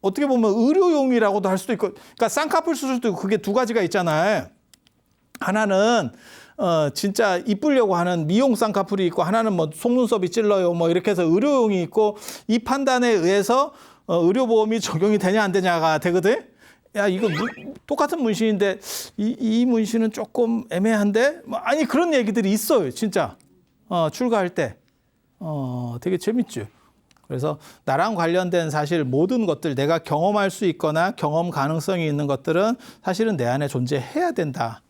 Speaker 1: 어떻게 보면 의료용이라고도 할 수도 있고. 그러니까 쌍꺼풀 수술도 있고 그게 두 가지가 있잖아요. 하나는 진짜 이쁘려고 하는 미용 쌍꺼풀이 있고 하나는 뭐 속눈썹이 찔러요 뭐 이렇게 해서 의료용이 있고 이 판단에 의해서 의료보험이 적용이 되냐 안 되냐가 되거든. 야 이거 똑같은 문신인데 이 문신은 조금 애매한데 뭐 아니 그런 얘기들이 있어요 진짜 출가할 때 되게 재밌죠. 그래서 나랑 관련된 사실 모든 것들 내가 경험할 수 있거나 경험 가능성이 있는 것들은 사실은 내 안에 존재해야 된다.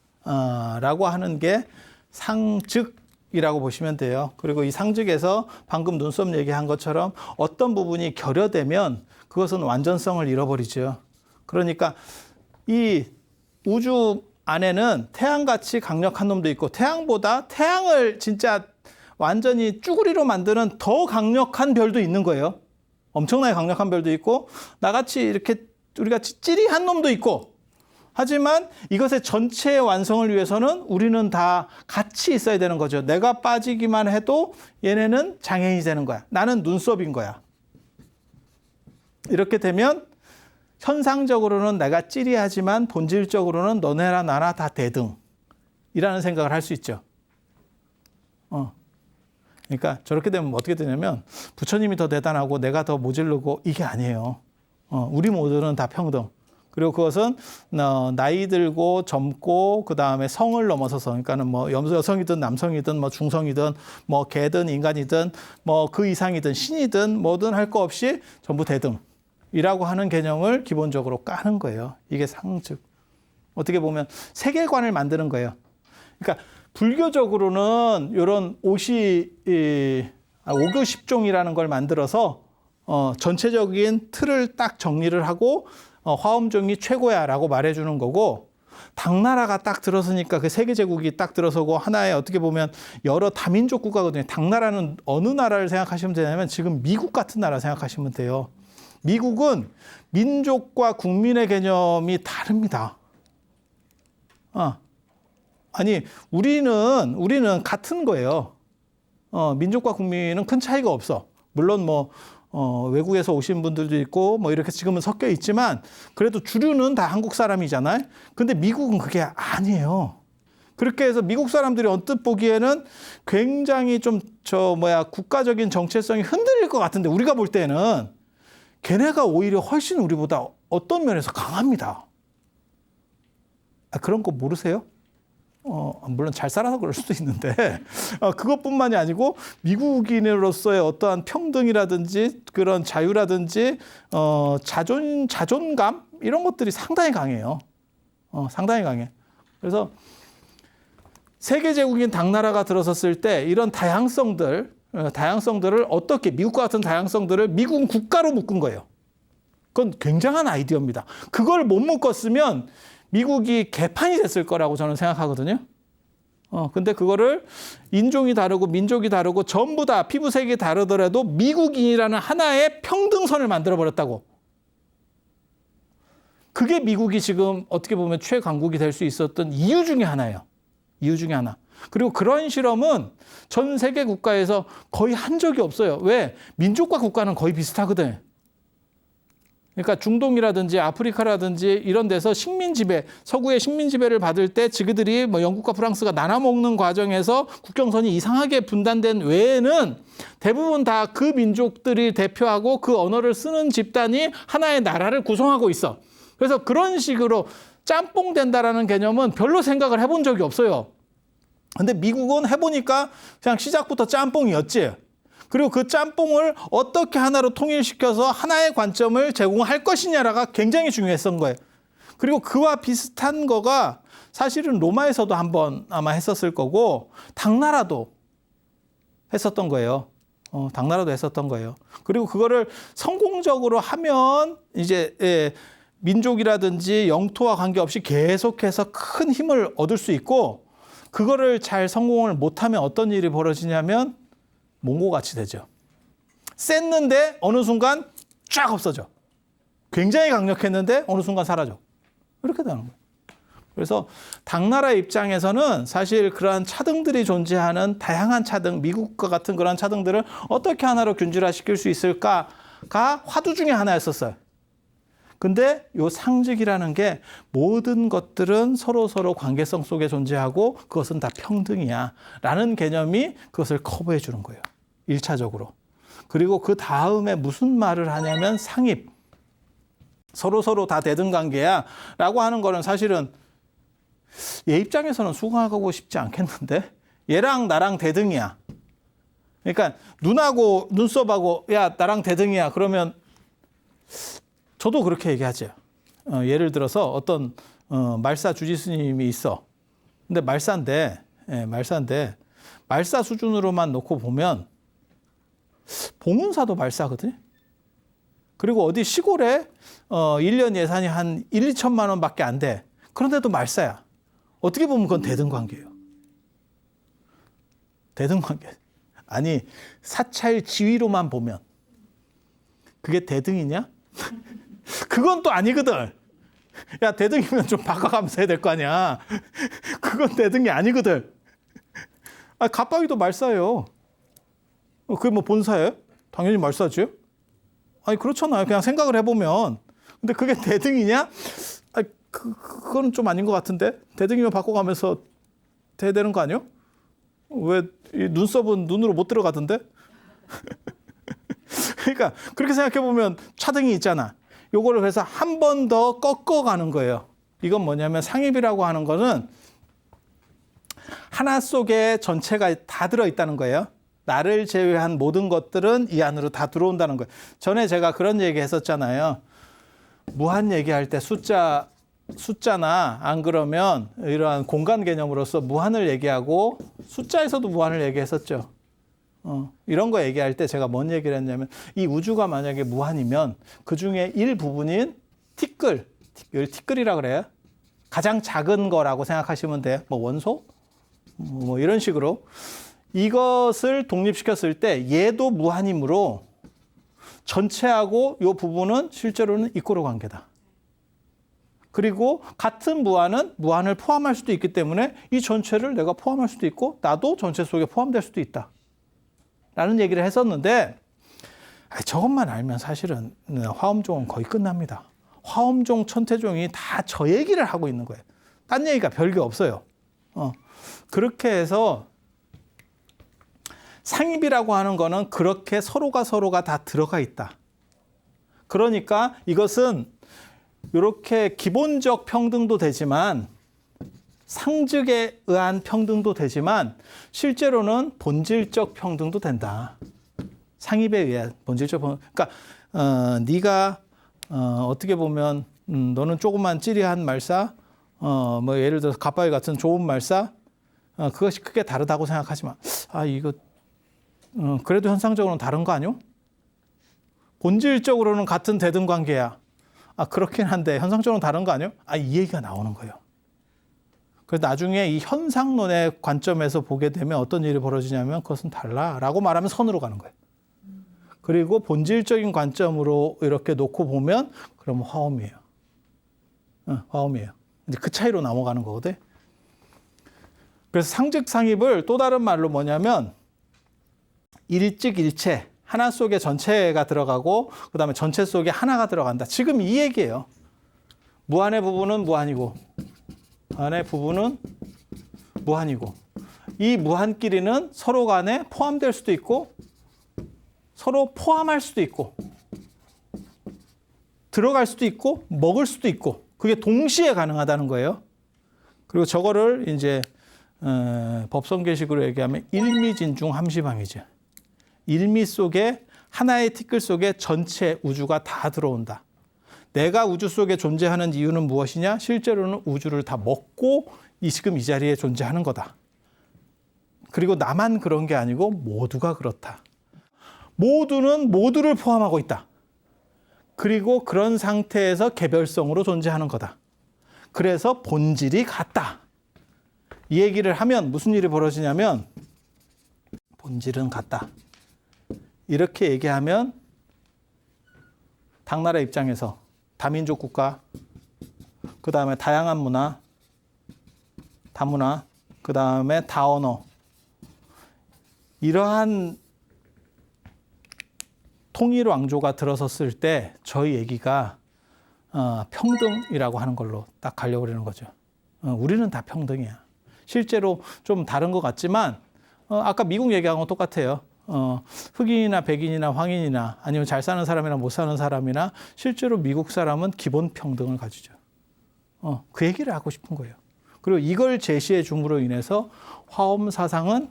Speaker 1: 라고 하는 게 상즉이라고 보시면 돼요. 그리고 이 상즉에서 방금 눈썹 얘기한 것처럼 어떤 부분이 결여되면 그것은 완전성을 잃어버리죠. 그러니까 이 우주 안에는 태양같이 강력한 놈도 있고 태양보다 태양을 진짜 완전히 쭈구리로 만드는 더 강력한 별도 있는 거예요. 엄청나게 강력한 별도 있고 나같이 이렇게 우리같이 찌리한 놈도 있고 하지만 이것의 전체의 완성을 위해서는 우리는 다 같이 있어야 되는 거죠. 내가 빠지기만 해도 얘네는 장애인이 되는 거야. 나는 눈썹인 거야. 이렇게 되면 현상적으로는 내가 찌리하지만 본질적으로는 너네나 나나 다 대등이라는 생각을 할 수 있죠. 그러니까 저렇게 되면 어떻게 되냐면 부처님이 더 대단하고 내가 더 모질르고 이게 아니에요. 우리 모두는 다 평등. 그리고 그것은 나이 들고 젊고 그 다음에 성을 넘어서서 그러니까는 뭐 여성이든 남성이든 뭐 중성이든 뭐 개든 인간이든 뭐 그 이상이든 신이든 뭐든 할 거 없이 전부 대등이라고 하는 개념을 기본적으로 까는 거예요. 이게 상즉. 어떻게 보면 세계관을 만드는 거예요. 그러니까 불교적으로는 이런 오교 10종이라는 걸 만들어서 전체적인 틀을 딱 정리를 하고 화엄종이 최고야라고 말해주는 거고, 당나라가 딱 들어서니까 그 세계제국이 딱 들어서고 하나의 어떻게 보면 여러 다민족 국가거든요. 당나라는 어느 나라를 생각하시면 되냐면 지금 미국 같은 나라 생각하시면 돼요. 미국은 민족과 국민의 개념이 다릅니다. 아니 우리는 같은 거예요. 민족과 국민은 큰 차이가 없어. 물론 뭐 외국에서 오신 분들도 있고 뭐 이렇게 지금은 섞여 있지만 그래도 주류는 다 한국 사람이잖아요. 근데 미국은 그게 아니에요. 그렇게 해서 미국 사람들이 언뜻 보기에는 굉장히 좀 국가적인 정체성이 흔들릴 것 같은데 우리가 볼 때는 걔네가 오히려 훨씬 우리보다 어떤 면에서 강합니다. 그런 거 모르세요? 물론 잘 살아서 그럴 수도 있는데 그것뿐만이 아니고 미국인으로서의 어떠한 평등이라든지 그런 자유라든지 자존감 이런 것들이 상당히 강해요. 상당히 강해. 그래서 세계제국인 당나라가 들어섰을 때 이런 다양성들을 어떻게 미국과 같은 다양성들을 미국 국가로 묶은 거예요. 그건 굉장한 아이디어입니다. 그걸 못 묶었으면 미국이 개판이 됐을 거라고 저는 생각하거든요. 근데 그거를 인종이 다르고 민족이 다르고 전부 다 피부색이 다르더라도 미국인이라는 하나의 평등선을 만들어버렸다고. 그게 미국이 지금 어떻게 보면 최강국이 될 수 있었던 이유 중에 하나예요. 이유 중에 하나. 그리고 그런 실험은 전 세계 국가에서 거의 한 적이 없어요. 왜? 민족과 국가는 거의 비슷하거든. 그러니까 중동이라든지 아프리카라든지 이런 데서 식민 지배, 서구의 식민 지배를 받을 때 지그들이 뭐 영국과 프랑스가 나눠 먹는 과정에서 국경선이 이상하게 분단된 외에는 대부분 다 그 민족들이 대표하고 그 언어를 쓰는 집단이 하나의 나라를 구성하고 있어. 그래서 그런 식으로 짬뽕 된다라는 개념은 별로 생각을 해본 적이 없어요. 근데 미국은 해보니까 그냥 시작부터 짬뽕이었지. 그리고 그 짬뽕을 어떻게 하나로 통일시켜서 하나의 관점을 제공할 것이냐가 굉장히 중요했던 거예요. 그리고 그와 비슷한 거가 사실은 로마에서도 한번 아마 했었을 거고 당나라도 했었던 거예요. 당나라도 했었던 거예요. 그리고 그거를 성공적으로 하면 이제 민족이라든지 영토와 관계없이 계속해서 큰 힘을 얻을 수 있고, 그거를 잘 성공을 못하면 어떤 일이 벌어지냐면 몽고같이 되죠. 셌는데 어느 순간 쫙 없어져. 굉장히 강력했는데 어느 순간 사라져. 이렇게 되는 거예요. 그래서 당나라 입장에서는 사실 그러한 차등들이 존재하는 다양한 차등, 미국과 같은 그런 차등들을 어떻게 하나로 균질화시킬 수 있을까가 화두 중에 하나였었어요. 근데 요 상직이라는 게 모든 것들은 서로 관계성 속에 존재하고 그것은 다 평등이야 라는 개념이 그것을 커버해 주는 거예요. 1차적으로. 그리고 그 다음에 무슨 말을 하냐면 상입. 서로 다 대등 관계야 라고 하는 거는 사실은 얘 입장에서는 수긍하고 싶지 않겠는데, 얘랑 나랑 대등이야. 그러니까 눈하고 눈썹하고 야 나랑 대등이야 그러면 저도 그렇게 얘기하죠. 예를 들어서 어떤 말사 주지스님이 있어. 근데 말사인데 말사 수준으로만 놓고 보면 봉은사도 말사거든. 그리고 어디 시골에 1년 예산이 한 1, 2천만 원밖에 안 돼. 그런데도 말사야. 어떻게 보면 그건 대등관계예요. 대등관계. 아니 사찰 지위로만 보면 그게 대등이냐? 그건 또 아니거든. 야, 대등이면 좀 바꿔가면서 해야 될 거 아니야. 그건 대등이 아니거든. 아, 갑바위도 말사예요. 그게 뭐 본사예요? 당연히 말사지. 아니, 그렇잖아요. 그냥 생각을 해보면. 근데 그게 대등이냐? 아, 그거는 좀 아닌 것 같은데? 대등이면 바꿔가면서 돼야 되는 거 아니요? 왜 이 눈썹은 눈으로 못 들어가던데? 그러니까 그렇게 생각해보면 차등이 있잖아. 요거를 그래서 한 번 더 꺾어가는 거예요. 이건 뭐냐면 상입이라고 하는 거는 하나 속에 전체가 다 들어있다는 거예요. 나를 제외한 모든 것들은 이 안으로 다 들어온다는 거예요. 전에 제가 그런 얘기 했었잖아요. 무한 얘기할 때 숫자나 안 그러면 이러한 공간 개념으로서 무한을 얘기하고 숫자에서도 무한을 얘기했었죠. 이런 거 얘기할 때 제가 뭔 얘기를 했냐면 이 우주가 만약에 무한이면 그중에 일부분인 티끌이라 그래요. 가장 작은 거라고 생각하시면 돼요. 뭐 원소? 뭐 이런 식으로. 이것을 독립시켰을 때 얘도 무한이므로 전체하고 이 부분은 실제로는 이꼬르 관계다. 그리고 같은 무한은 무한을 포함할 수도 있기 때문에 이 전체를 내가 포함할 수도 있고 나도 전체 속에 포함될 수도 있다. 라는 얘기를 했었는데 저것만 알면 사실은 화엄종은 거의 끝납니다. 화엄종, 천태종이 다 저 얘기를 하고 있는 거예요. 딴 얘기가 별게 없어요. 그렇게 해서 상입이라고 하는 거는 그렇게 서로가 다 들어가 있다. 그러니까 이것은 이렇게 기본적 평등도 되지만 상즉에 의한 평등도 되지만 실제로는 본질적 평등도 된다. 상입에 의한 본질적 평등. 그러니까 네가 어떻게 보면 너는 조그만 찌리한 말사, 뭐 예를 들어서 갑바위 같은 좋은 말사, 그것이 크게 다르다고 생각하지 마. 아 이거 그래도 현상적으로는 다른 거 아니요? 본질적으로는 같은 대등 관계야. 아 그렇긴 한데 현상적으로는 다른 거 아니요? 아 이 얘기가 나오는 거예요. 그래서 나중에 이 현상론의 관점에서 보게 되면 어떤 일이 벌어지냐면 그것은 달라라고 말하면 선으로 가는 거예요. 그리고 본질적인 관점으로 이렇게 놓고 보면 그러면 화엄이에요. 화엄이에요. 이제 그 차이로 넘어가는 거거든. 그래서 상즉상입을 또 다른 말로 뭐냐면 일즉일체, 하나 속에 전체가 들어가고 그다음에 전체 속에 하나가 들어간다. 지금 이 얘기예요. 무한의 부분은 무한이고 무한의 부분은 무한이고 이 무한끼리는 서로 간에 포함될 수도 있고 서로 포함할 수도 있고 들어갈 수도 있고 먹을 수도 있고 그게 동시에 가능하다는 거예요. 그리고 저거를 이제 법성계식으로 얘기하면 일미진중 함시방이죠. 일미 속에 하나의 티끌 속에 전체 우주가 다 들어온다. 내가 우주 속에 존재하는 이유는 무엇이냐? 실제로는 우주를 다 먹고 지금 이 자리에 존재하는 거다. 그리고 나만 그런 게 아니고 모두가 그렇다. 모두는 모두를 포함하고 있다. 그리고 그런 상태에서 개별성으로 존재하는 거다. 그래서 본질이 같다. 이 얘기를 하면 무슨 일이 벌어지냐면 본질은 같다. 이렇게 얘기하면 당나라 입장에서 다민족 국가, 그 다음에 다양한 문화, 다문화, 그 다음에 다언어 이러한 통일 왕조가 들어섰을 때 저희 얘기가 평등이라고 하는 걸로 딱 가려고 그러는 거죠. 우리는 다 평등이야. 실제로 좀 다른 것 같지만 아까 미국 얘기한 건 똑같아요. 흑인이나 백인이나 황인이나 아니면 잘 사는 사람이나 못 사는 사람이나 실제로 미국 사람은 기본 평등을 가지죠. 그 얘기를 하고 싶은 거예요. 그리고 이걸 제시해 줌으로 인해서 화엄 사상은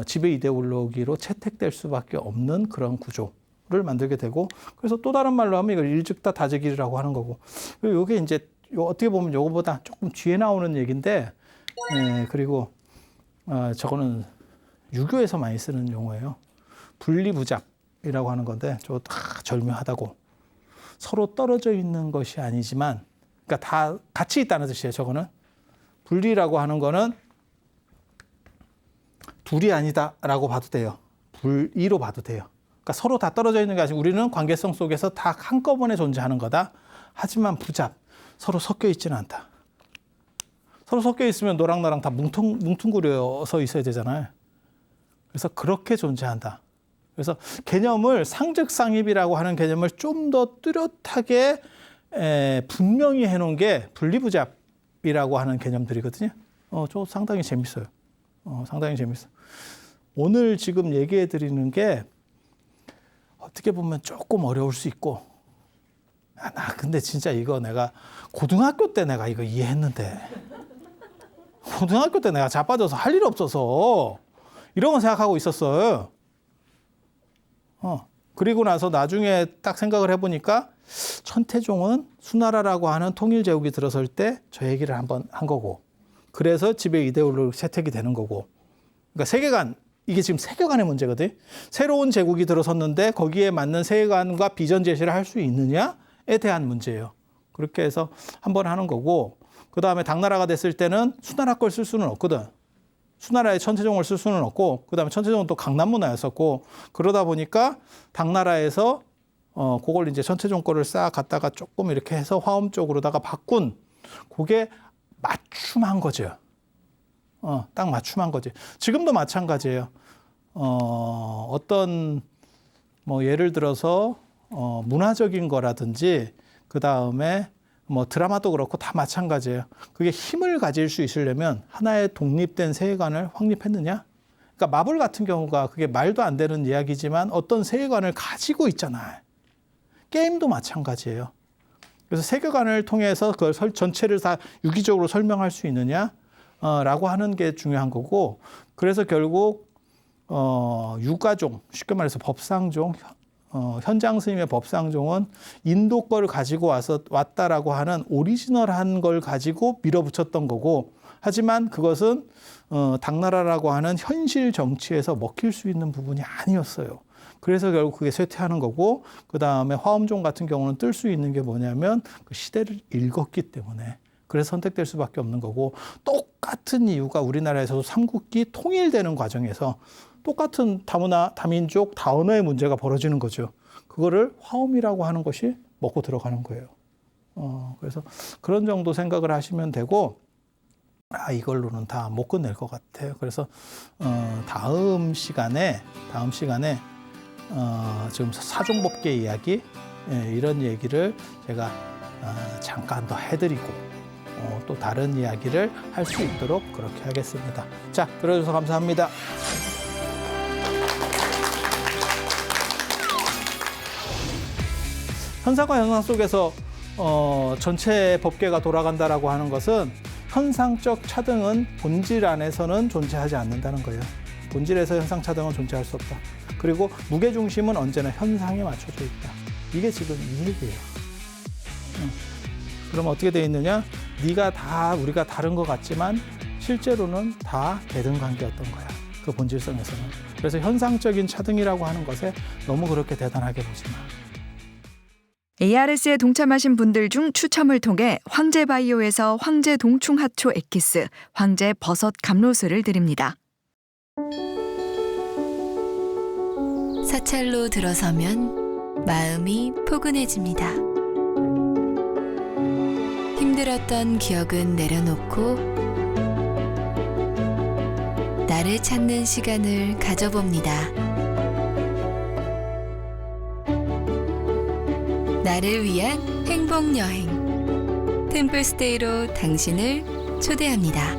Speaker 1: 지배 이데올로기로 채택될 수밖에 없는 그런 구조를 만들게 되고 그래서 또 다른 말로 하면 이걸 일즉다 다재기라고 하는 거고 그리고 이게 이제 어떻게 보면 이거보다 조금 뒤에 나오는 얘기인데 그리고 저거는 유교에서 많이 쓰는 용어예요. 분리부작이라고 하는 건데 저거 다 절묘하다고. 서로 떨어져 있는 것이 아니지만 그러니까 다 같이 있다는 뜻이에요. 저거는. 분리라고 하는 거는 둘이 아니다라고 봐도 돼요. 불이로 봐도 돼요. 그러니까 서로 다 떨어져 있는 게 아니고 우리는 관계성 속에서 다 한꺼번에 존재하는 거다. 하지만 부잡, 서로 섞여 있지는 않다. 서로 섞여 있으면 너랑 나랑 다 뭉뚱그려서 있어야 되잖아요. 그래서 그렇게 존재한다. 그래서 개념을 상즉상입이라고 하는 개념을 좀 더 뚜렷하게 분명히 해놓은 게 분리부잡이라고 하는 개념들이거든요. 저 상당히 재밌어요. 상당히 재밌어요. 오늘 지금 얘기해 드리는 게 어떻게 보면 조금 어려울 수 있고, 나 근데 진짜 이거 내가 고등학교 때 내가 이거 이해했는데, 고등학교 때 내가 자빠져서 할 일 없어서 이런 거 생각하고 있었어요. 그리고 나서 나중에 딱 생각을 해보니까 천태종은 수나라라고 하는 통일제국이 들어설 때 저 얘기를 한번 한 거고, 그래서 지배 이데올로기 채택이 되는 거고, 그러니까 세계관, 이게 지금 세계관의 문제거든. 새로운 제국이 들어섰는데 거기에 맞는 세계관과 비전 제시를 할 수 있느냐에 대한 문제예요. 그렇게 해서 한번 하는 거고, 그 다음에 당나라가 됐을 때는 수나라 걸 쓸 수는 없거든. 수나라의 천태종을 쓸 수는 없고, 그 다음에 천태종은 또 강남 문화였었고, 그러다 보니까 당나라에서 그걸 이제 천태종 거를 싹 갖다가 조금 이렇게 해서 화엄 쪽으로다가 바꾼, 그게 맞춤한 거죠. 딱 맞춤한 거지. 지금도 마찬가지예요. 어떤 뭐 예를 들어서 문화적인 거라든지, 그 다음에 뭐 드라마도 그렇고 다 마찬가지예요. 그게 힘을 가질 수 있으려면 하나의 독립된 세계관을 확립했느냐? 그러니까 마블 같은 경우가 그게 말도 안 되는 이야기지만 어떤 세계관을 가지고 있잖아요. 게임도 마찬가지예요. 그래서 세계관을 통해서 그걸 전체를 다 유기적으로 설명할 수 있느냐? 라고 하는 게 중요한 거고, 그래서 결국 유가종, 쉽게 말해서 법상종, 현장 스님의 법상종은 인도 거를 가지고 왔다라고 하는 오리지널한 걸 가지고 밀어붙였던 거고, 하지만 그것은 당나라라고 하는 현실 정치에서 먹힐 수 있는 부분이 아니었어요. 그래서 결국 그게 쇠퇴하는 거고, 그 다음에 화엄종 같은 경우는 뜰 수 있는 게 뭐냐면 그 시대를 읽었기 때문에, 그래서 선택될 수밖에 없는 거고, 똑같은 이유가 우리나라에서도 삼국기 통일되는 과정에서 똑같은 다문화, 다민족, 다언어의 문제가 벌어지는 거죠. 그거를 화엄이라고 하는 것이 먹고 들어가는 거예요. 그래서 그런 정도 생각을 하시면 되고, 이걸로는 다 못 끝낼 것 같아요. 그래서 다음 시간에 지금 사종법계 이야기, 이런 얘기를 제가 잠깐 더 해드리고, 또 다른 이야기를 할 수 있도록 그렇게 하겠습니다. 자, 들어주셔서 감사합니다. 현상과 현상 속에서 전체 법계가 돌아간다라고 하는 것은 현상적 차등은 본질 안에서는 존재하지 않는다는 거예요. 본질에서 현상 차등은 존재할 수 없다. 그리고 무게중심은 언제나 현상에 맞춰져 있다. 이게 지금 이 얘기예요. 그럼 어떻게 되어 있느냐? 네가 다 우리가 다른 것 같지만 실제로는 다 대등관계였던 거야. 그 본질성에서는. 그래서 현상적인 차등이라고 하는 것에 너무 그렇게 대단하게 보지 마.
Speaker 2: ARS에 동참하신 분들 중 추첨을 통해 황제바이오에서 황제 동충하초 엑기스, 황제 버섯 감로수를 드립니다.
Speaker 3: 사찰로 들어서면 마음이 포근해집니다. 힘들었던 기억은 내려놓고 나를 찾는 시간을 가져봅니다. 나를 위한 행복 여행 템플스테이로 당신을 초대합니다.